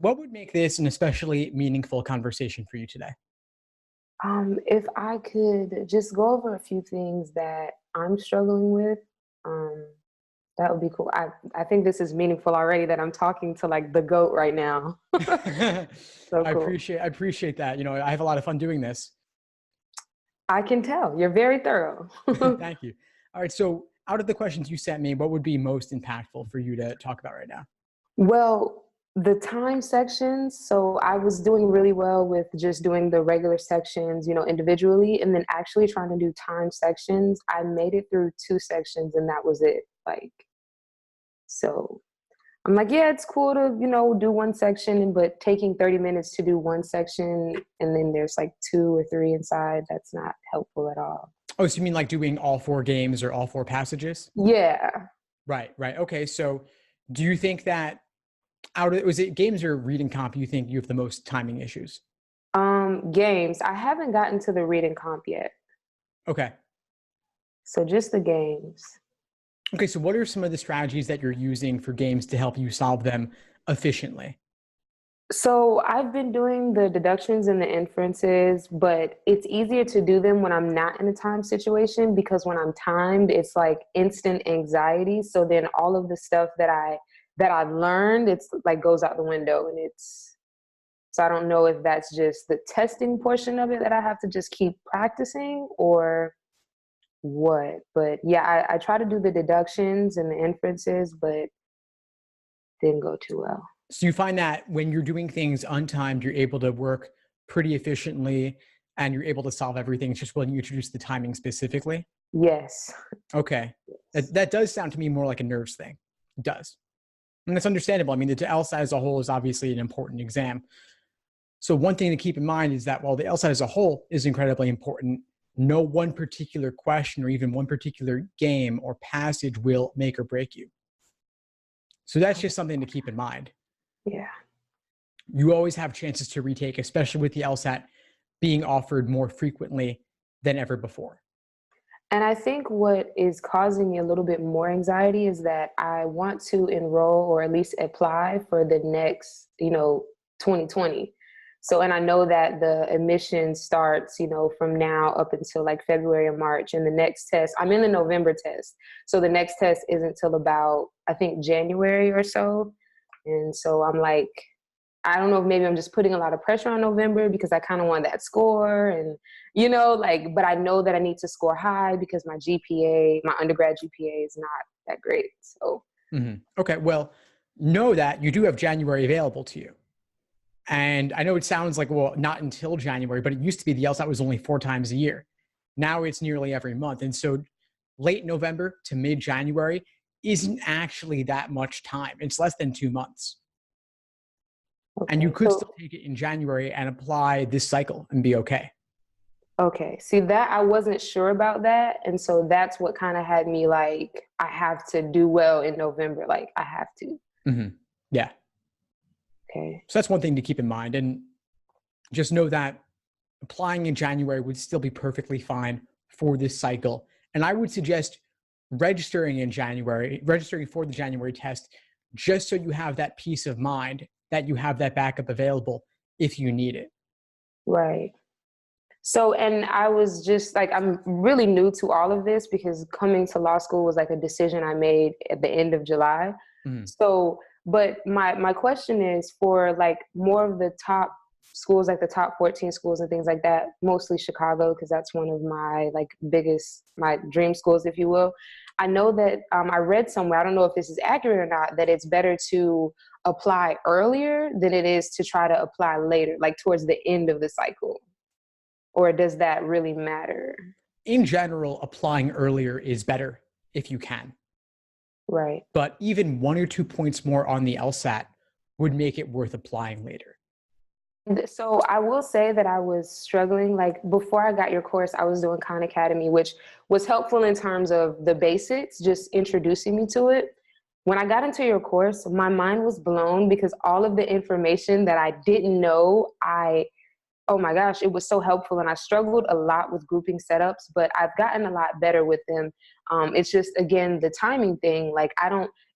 What would make this an especially meaningful conversation for you today? If I could just go over a few things that I'm struggling with, um, that would be cool. I think this is meaningful already that I'm talking to like the GOAT right now. I So cool. appreciate that. I have a lot of fun doing this. I can tell you're very thorough. Thank you. All right. So out of the questions you sent me, what would be most impactful for you to talk about right now? Well, the time sections, so I was doing really well with just doing the regular sections, individually, and then actually trying to do time sections. I made it through two sections and that was it. So I'm like, yeah, it's cool to, do one section, but taking 30 minutes to do one section and then there's like two or three inside, that's not helpful at all. Oh, so you mean like doing all four games or all four passages? Yeah. Right, right. Okay. So do you think that was it games or reading comp, you think you have the most timing issues? Games. I haven't gotten to the reading comp yet. Okay. So just the games. Okay. So what are some of the strategies that you're using for games to help you solve them efficiently? So I've been doing the deductions and the inferences, but it's easier to do them when I'm not in a time situation because when I'm timed, it's like instant anxiety. So then all of the stuff that I've learned, it's like goes out the window and it's so I don't know if that's just the testing portion of it that I have to just keep practicing or what. But yeah, I try to do the deductions and the inferences, but didn't go too well. So you find that when you're doing things untimed, you're able to work pretty efficiently and you're able to solve everything. It's just when you introduce the timing specifically. Yes. Okay. That does sound to me more like a nerves thing. It does. And that's understandable. I mean, the LSAT as a whole is obviously an important exam. So one thing to keep in mind is that while the LSAT as a whole is incredibly important, no one particular question or even one particular game or passage will make or break you. So that's just something to keep in mind. Yeah. You always have chances to retake, especially with the LSAT being offered more frequently than ever before. And I think what is causing me a little bit more anxiety is that I want to enroll or at least apply for the next, 2020. So, and I know that the admission starts, from now up until like February or March. And the next test, I'm in the November test. So the next test isn't till about, I think, January or so. And so I'm like, I don't know if maybe I'm just putting a lot of pressure on November because I kind of want that score and, but I know that I need to score high because my GPA, my undergrad GPA is not that great. So, Okay. Well, know that you do have January available to you. And I know it sounds like, well, not until January, but it used to be the LSAT was only 4 times a year. Now it's nearly every month. And so late November to mid January isn't actually that much time. It's less than 2 months. And you okay. could still So, take it in January and apply this cycle and be okay. okay. See that I wasn't sure about that. And so that's what kind of had me like, I have to do well in November. Like I have to. hmm Yeah. Okay. So that's one thing to keep in mind. And just know that applying in January would still be perfectly fine for this cycle. And I would suggest registering for the January test, just so you have that peace of mind that you have that backup available if you need it. Right. So, and I was just like, I'm really new to all of this because coming to law school was like a decision I made at the end of July. Mhm. So, but my question is for like more of the top schools, like the top 14 schools and things like that, mostly Chicago, because that's one of my like my dream schools, if you will. I know that I read somewhere, I don't know if this is accurate or not, that it's better to apply earlier than it is to try to apply later, like towards the end of the cycle. Or does that really matter? In general, applying earlier is better if you can. Right. But even 1 or 2 points more on the LSAT would make it worth applying later. So I will say that I was struggling. Like before I got your course, I was doing Khan Academy, which was helpful in terms of the basics, just introducing me to it. When I got into your course, my mind was blown because all of the information that I didn't know, oh my gosh, it was so helpful. And I struggled a lot with grouping setups, but I've gotten a lot better with them. It's just, again, the timing thing. Like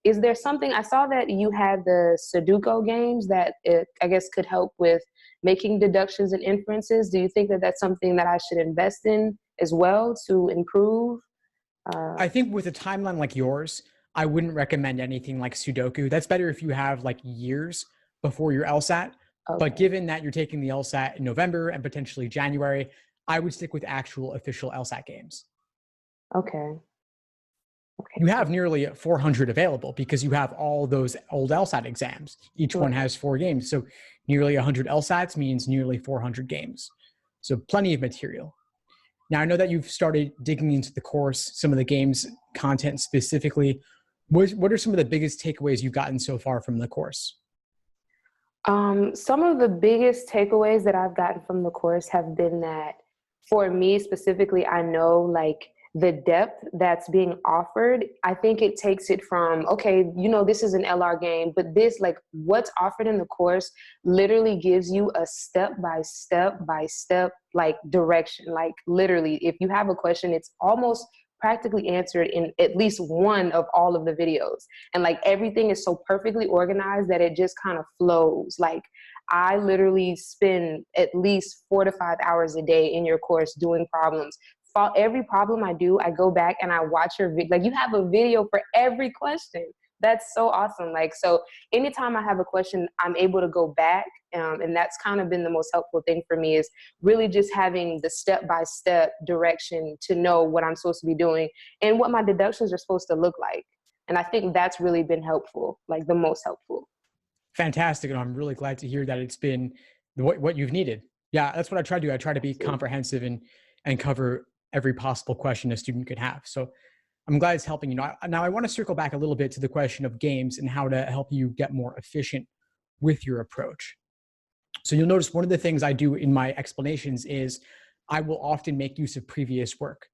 is there something, I saw that you had the Sudoku games that I guess could help with making deductions and inferences. Do you think that that's something that I should invest in as well to improve? I think with a timeline like yours, I wouldn't recommend anything like Sudoku. That's better if you have like years before your LSAT. But Okay. given that you're taking the LSAT in November and potentially January, I would stick with actual official LSAT games. Okay. Okay. You have nearly 400 available because you have all those old LSAT exams. Each one Right. has 4 games. So nearly 100 LSATs means nearly 400 games. So plenty of material. Now, I know that you've started digging into the course, some of the games content specifically. What are some of the biggest takeaways you've gotten so far from the course? Some of the biggest takeaways that I've gotten from the course have been that for me specifically, I know like the depth that's being offered. I think it takes it from, okay, this is an LR game, but this, like what's offered in the course literally gives you a step by step like direction. Like literally, if you have a question, it's almost practically answered in at least one of all of the videos. And like everything is so perfectly organized that it just kind of flows. Like I literally spend at least 4 to 5 hours a day in your course doing problems. For every problem I do, I go back and I watch your video. Like you have a video for every question. That's so awesome. Like, so anytime I have a question, I'm able to go back. And that's kind of been the most helpful thing for me, is really just having the step-by-step direction to know what I'm supposed to be doing and what my deductions are supposed to look like. And I think that's really been helpful, like the most helpful. Fantastic. And I'm really glad to hear that it's been what you've needed. Yeah, that's what I try to do. I try to be comprehensive and cover every possible question a student could have. So I'm glad it's helping you. Now I want to circle back a little bit to the question of games and how to help you get more efficient with your approach. So you'll notice one of the things I do in my explanations is I will often make use of previous work,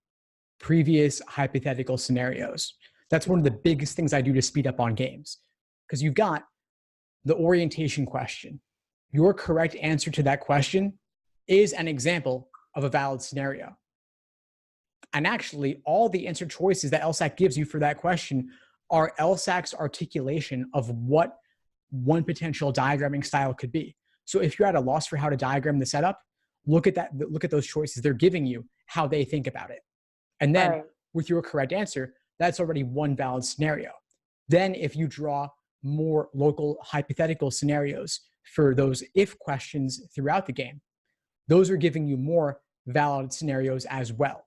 previous hypothetical scenarios. That's one of the biggest things I do to speed up on games, because you've got the orientation question. Your correct answer to that question is an example of a valid scenario. And actually, all the answer choices that LSAT gives you for that question are LSAT's articulation of what one potential diagramming style could be. So if you're at a loss for how to diagram the setup, look at those choices. They're giving you how they think about it. And then Right. with your correct answer, that's already one valid scenario. Then if you draw more local hypothetical scenarios for those if questions throughout the game, those are giving you more valid scenarios as well.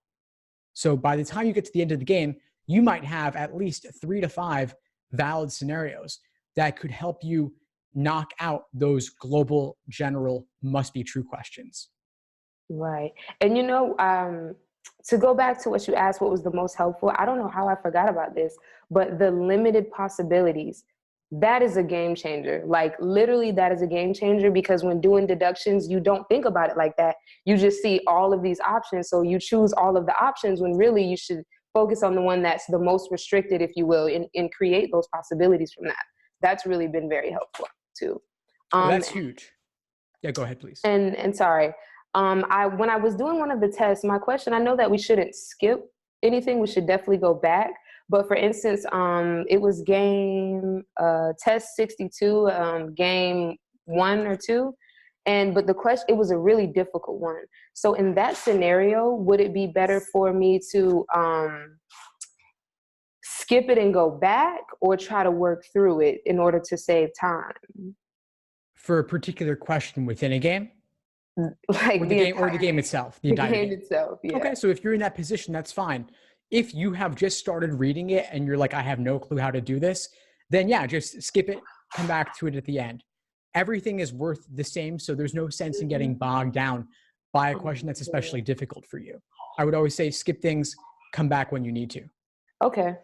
So by the time you get to the end of the game, you might have at least 3 to 5 valid scenarios that could help you knock out those global, general, must be true questions. Right. And to go back to what you asked, what was the most helpful? I don't know how I forgot about this, but the limited possibilities, that is a game changer. Like literally that is a game changer, because when doing deductions, you don't think about it like that. You just see all of these options. So you choose all of the options when really you should focus on the one that's the most restricted, if you will, and create those possibilities from that. That's really been very helpful too. Well, Um, that's huge. Yeah, go ahead, please. and sorry, when I was doing one of the tests, my question, I know that we shouldn't skip anything. We should definitely go back. But for instance, it was game test 62, game 1 or 2. But the question, it was a really difficult one. So in that scenario, would it be better for me to skip it and go back, or try to work through it in order to save time? For a particular question within a game, Like the or the entire game itself, the the entire game game. itself, yeah. Okay, so if you're in that position, that's fine. If you have just started reading it and you're like, I have no clue how to do this, then yeah, just skip it, come back to it at the end. Everything is worth the same, so there's no sense in getting bogged down by a question that's especially difficult for you. I would always say skip things, come back when you need to. Okay.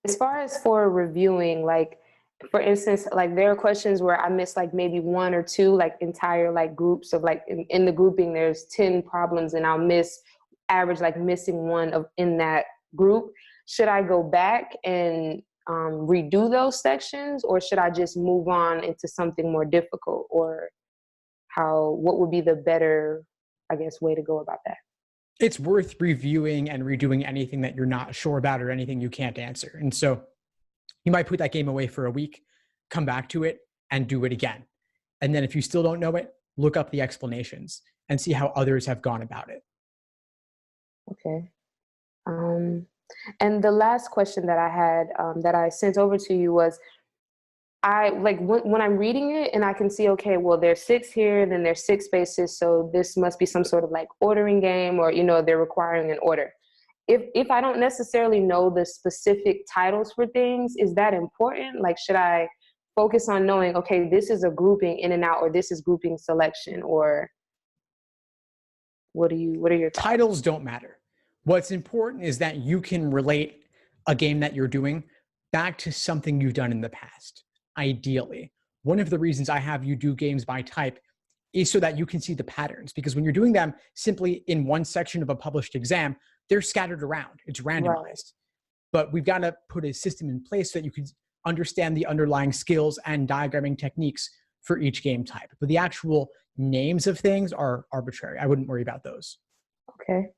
As far as for reviewing, like for instance, like there are questions where I miss like maybe 1 or 2, like entire like groups of like in the grouping, there's 10 problems and I'll miss average like missing one of in that group. Should I go back and redo those sections, or should I just move on into something more difficult? Or what would be the better, I guess, way to go about that? It's worth reviewing and redoing anything that you're not sure about or anything you can't answer. And so You might put that game away for a week, come back to it, and do it again. And then if you still don't know it, look up the explanations and see how others have gone about it. Okay. And the last question that I had that I sent over to you was, I like when I'm reading it and I can see, okay, well, there's 6 here, then there's 6 spaces, so this must be some sort of like ordering game, or they're requiring an order. If I don't necessarily know the specific titles for things, is that important? Like, should I focus on knowing, okay, this is a grouping in and out, or this is grouping selection, or what are your thoughts? Titles don't matter. What's important is that you can relate a game that you're doing back to something you've done in the past. Ideally, one of the reasons I have you do games by type is so that you can see the patterns, because when you're doing them simply in one section of a published exam, they're scattered around. It's randomized. Right. But we've got to put a system in place so that you can understand the underlying skills and diagramming techniques for each game type. But the actual names of things are arbitrary. I wouldn't worry about those. Okay.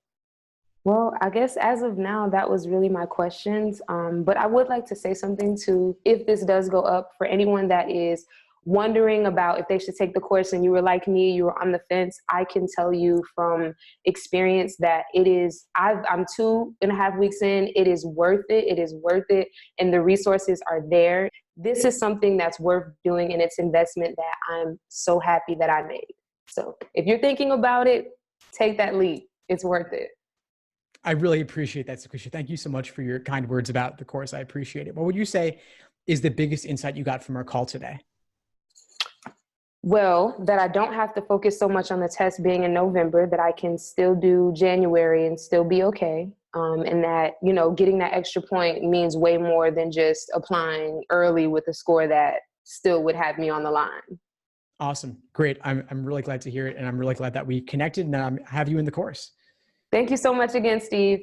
Well, I guess as of now, that was really my questions. But I would like to say something too, if this does go up, for anyone that is wondering about if they should take the course and you were like me, you were on the fence. I can tell you from experience that I'm 2.5 weeks in. It is worth it. It is worth it. And the resources are there. This is something that's worth doing, and it's investment that I'm so happy that I made. So if you're thinking about it, take that leap. It's worth it. I really appreciate that, Sakisha. Thank you so much for your kind words about the course. I appreciate it. What would you say is the biggest insight you got from our call today? Well, that I don't have to focus so much on the test being in November, that I can still do January and still be okay. And that, getting that extra point means way more than just applying early with a score that still would have me on the line. Awesome. Great. I'm really glad to hear it. And I'm really glad that we connected and have you in the course. Thank you so much again, Steve.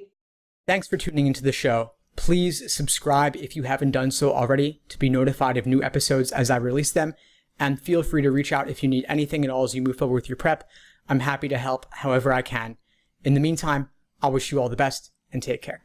Thanks for tuning into the show. Please subscribe if you haven't done so already to be notified of new episodes as I release them. And feel free to reach out if you need anything at all as you move forward with your prep. I'm happy to help however I can. In the meantime, I'll wish you all the best and take care.